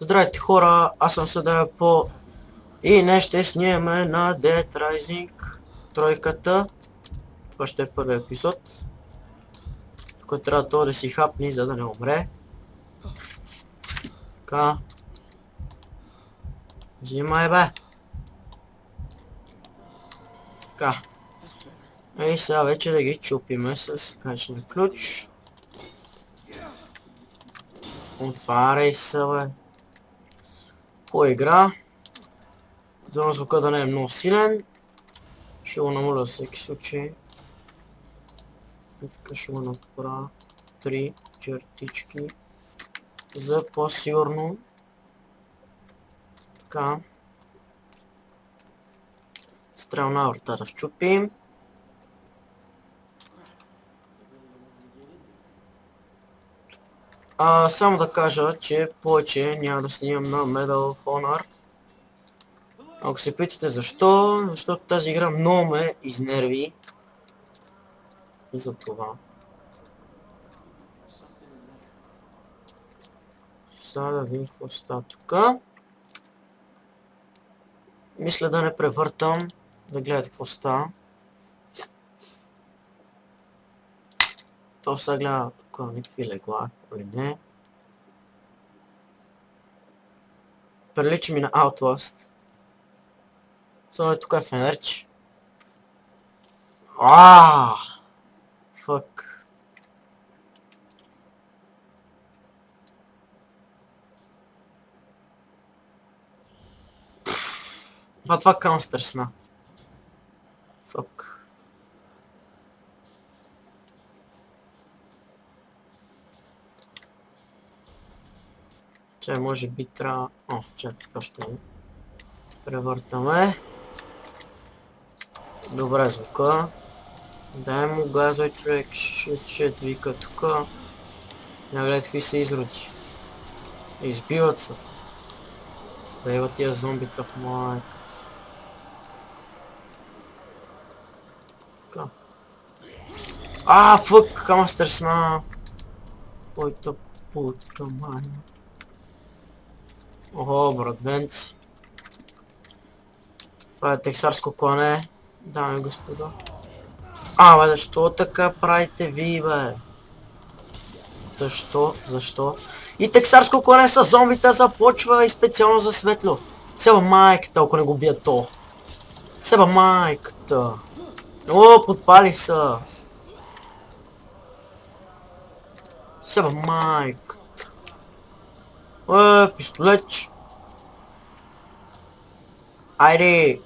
Здравейте хора, аз съм Съдея по и днес ще снимаме на Dead Rising тройката. Това ще е първи епизод, който трябва това да си хапни, за да не умре. Така. Взимай бе. Така. И сега вече да ги чупиме с качен ключ. Отваряй се бе. По игра. За звука да не е много силен. Ще го намаля във всеки случай. И така ще го направя 3 чертички за по-сигурно. Така. Стрелна врата да щупим. Само да кажа, че повече няма да снимам на Medal of Honor. Ако се питате защо, защото тази игра много ме изнерви. И за това. Сега да видим какво става тук. Мисля да не превъртам, да гледате какво става. То сега гледа тук никакви легла, или не. Прилича ми на Outlast. Само тук е фенерче. Фък. Това Counter сна. Фък. Че може би трябва... чакай, това ще превъртаме. Добре звука. Дай му газой човек, ще вика тука. Не гледай какви са изроди. Избиват се. Да има тия зомбита в майката. Така. Фък, камастър сна. Твоята путка майна. Охо, братвенци. Това е тексарско клане, дами и господа. Бе, защо така правите ви, бе? Защо? И тексарско клане с зомбите започва и специално за светло. Себа майката, ако не го бия то. Себа майката. Подпали са. Себа майката. Пистолетч. Айде!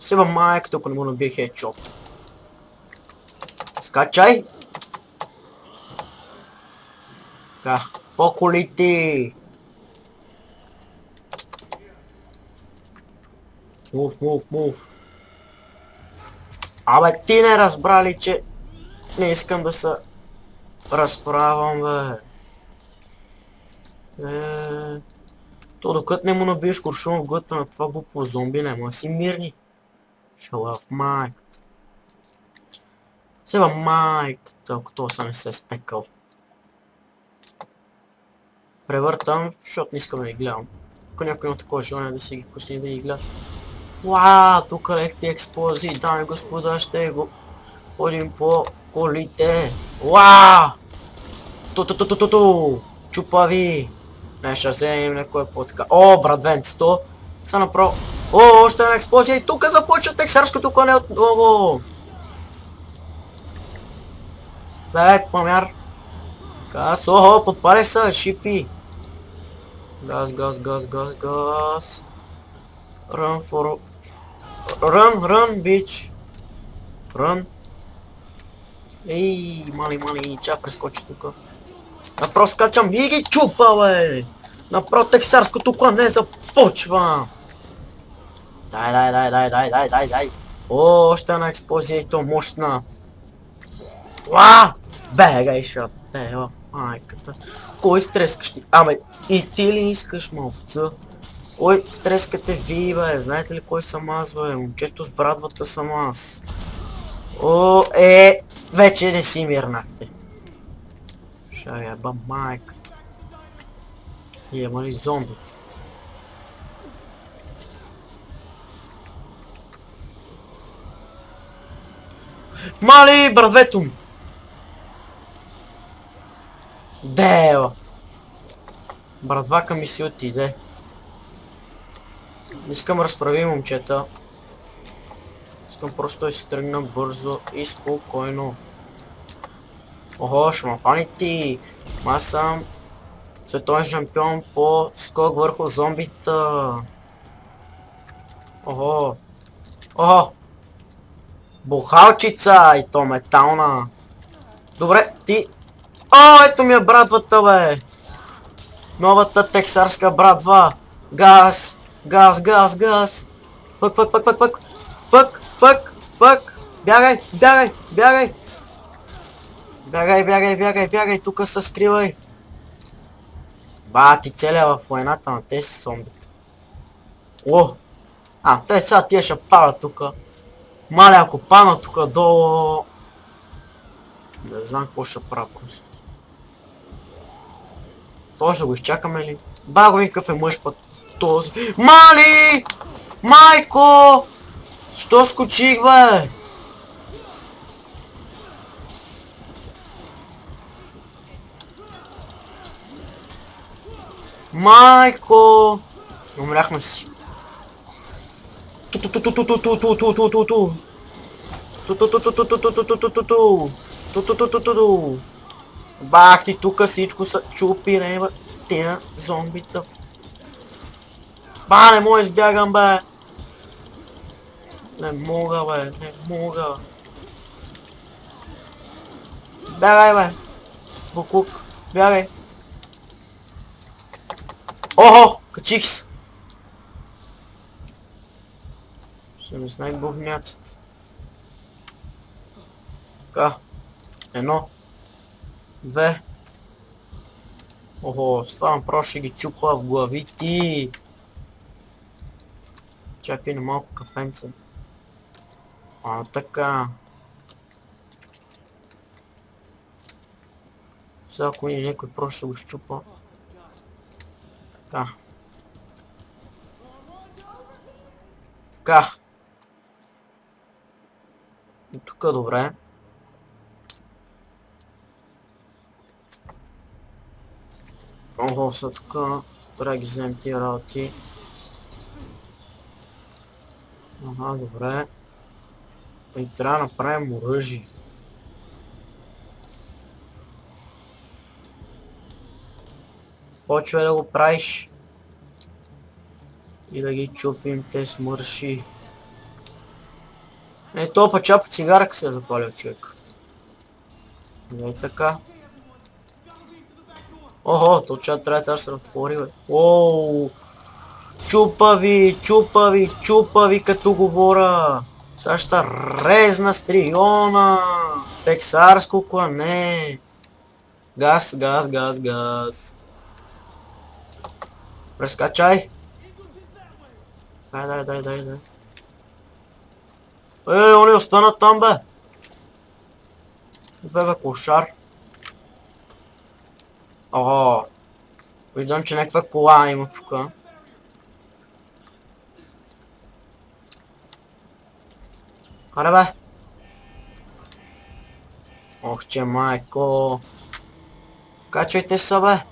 Себа майката, ако не му набие хедшот. Скачай! Така, по колите! Мув! Абе, ти не разбрали, че не искам да се разправям, бе. То докато не му набиеш куршум в глътта на това глупо зомби, нема си мирни. Шала в майката. Себа майката, ако това са не се е спекал. Превъртам, защото не искам да ги гледам. Ако някой има такова желание да си ги пусне да ги гледа. Тук лекви експлозии, дами и господа, ще го ходим по колите. Чупави! Не, ще вземем някой по-така. Братвенцето! Са направо... още една експлозия и тук започва тексарското клане отново! Бе, памяр! Газ, подпали са, шипи! Газ! Run, bitch! Run! Ей, мали, ча прескочи тука. Направо скачам и ги чупа, бе! Направо тексарското клане започва! Дай! Още една експлозия и то мощна! Бегай, шате, майката. Кой стрескаш ти? И ти ли искаш, маловца? Кой стрескате ви, бе? Знаете ли кой съм аз, бе? Момчето с брадвата съм аз. Вече не си мирнахте. Шаяба майката. Има ли зомбите? Мали, бравето ми! Дева! Брадвака ми си отиде. Не искам разправи, момчета. Искам просто да си тръгна бързо и спокойно. Охо, ще ма фани ти! Аз съм световен шампион по скок върху зомбита. Охо! Охо! Бухалчица! И то метална! Добре, ти... О, ето ми е брадвата, бе! Новата тексарска брадва! Газ! Газ, газ, газ! Фък, фък, фък, фък, фък! Фък, фък, фък! Бягай, бягай, бягай! Бягай, бягай, бягай, бягай, тука се скривай! Ба, ти целя в войната на тези зомбите. О! Те сега тия ще падат тука. Маля, ако падна тука долу... Не знам какво ще правя просто. Това ще го изчакаме ли? Баго ми какъв е мъж път този. Мали! Майко! Що скочих, бе? Майко! Умряхме си. Бах ти, тука всичко са чупи, реба, тия зомбита. Ба, не мога избягам, бе. Не мога, бе, не мога. Бягай, бе. Букук, бягай. Охо, качих се. Ще ми знае говняците. Така. 1. 2. Охо, с това направо ще ги чупа в главити. Чай пина малко кафенце. Така. Сега ако и някой просто ще го щупа. Така. Така. И тук добре. Охо, са тук. Трябва да ги вземем тия работи. Ага, добре. И трябва да направим оръжие. Почвай да го правиш. И да ги чупим те смърши. То пача по цигарка се е запалил човек. И така. Охо, то чат трябва да се отвори, бе. Оу! Чупави, чупави, чупави като говоря. Сега ще резна стриона. Тексарско клане. Газ, газ, газ, газ. Прескачай. Дай. Он е остана там, бе. Бе, кошар. Охо. Виждам, че някаква кола има тука. Аре, бе. Ох, че майко. Качвайте се, бе.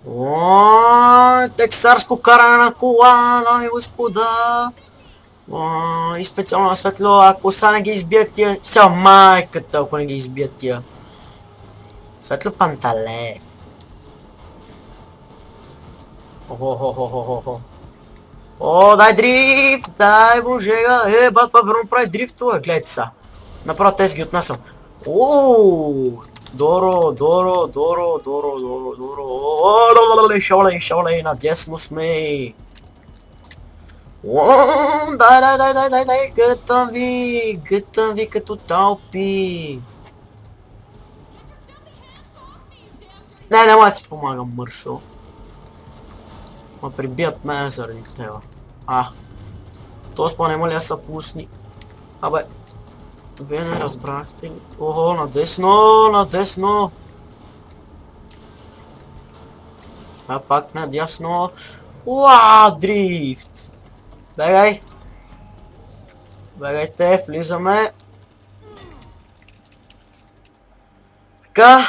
О, тексарско каране на кола, дами и господа. И специално светло, ако са не ги избият тия... Сега майката, ако не ги избият тия. Светло пантале. Охо. О, дай дрифт, дай божега. Ба, това верно прави дрифтове, гледайте са. Направо тези ги отнасям. Ооо, Доро. Шаолей, надясно сме. Дай, гътам ви като талпи. Не мога да ти помагам, мършо. Ма прибият мен заради тева. То спомнема ли аз са пусни? Вие не разбрахте ли? Охо, надесно. Сега пак надясно. Уа, дрифт! Бегай! Бегайте, влизаме. Така.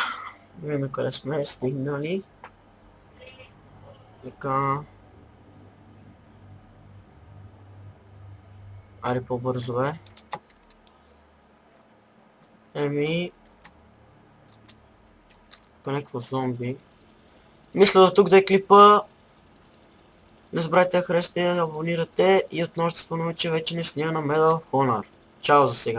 Видим къде сме стигнали. Така. Ари по-бързо е. Еми. Тук някакво зомби. Мисля до тук да е клипа. Не забравяйте да харесате, да абонирате и отново ще спомня, че вече не снимам на Medal of Honor. Чао за сега!